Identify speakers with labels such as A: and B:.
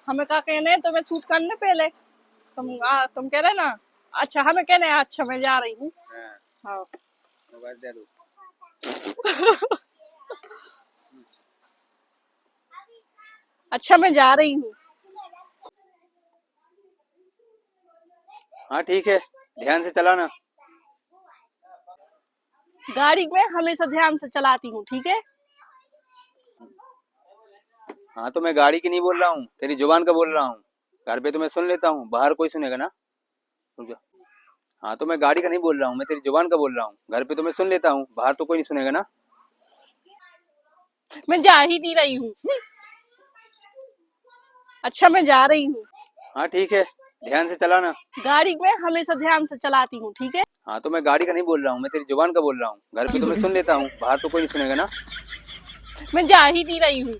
A: हमें क्या कहने तुम्हें सूट करने पहले तुम कह रहे ना। अच्छा हमें कहने अच्छा मैं जा रही हूँ। हाँ
B: मोबाइल दे दो।
A: अच्छा मैं जा रही हूँ।
B: हाँ ठीक है, ध्यान से चलाना।
A: गाड़ी में हमेशा ध्यान से चलाती हूँ ठीक है।
B: हाँ तो मैं गाड़ी की नहीं बोल रहा हूँ, तेरी जुबान का बोल रहा हूँ। घर पे तो मैं सुन लेता हूँ, बाहर कोई सुनेगा ना। रुक जा। हाँ तो मैं गाड़ी का नहीं बोल रहा हूँ, मैं तेरी जुबान का बोल रहा हूँ। घर पे तो मैं सुन लेता हूँ, बाहर तो कोई नहीं सुनेगा ना।
A: मैं जा ही नहीं रही हूँ। अच्छा मैं जा रही हूँ।
B: हाँ ठीक है, ध्यान से चलाना।
A: गाड़ी में हमेशा ध्यान से चलाती हूँ ठीक है।
B: हाँ तो मैं गाड़ी का नहीं बोल रहा हूँ, मैं तेरी जुबान का बोल रहा हूँ। घर पे तो मैं सुन लेता हूँ, बाहर तो कोई नहीं सुनेगा ना।
A: मैं जा ही नहीं रही हूँ।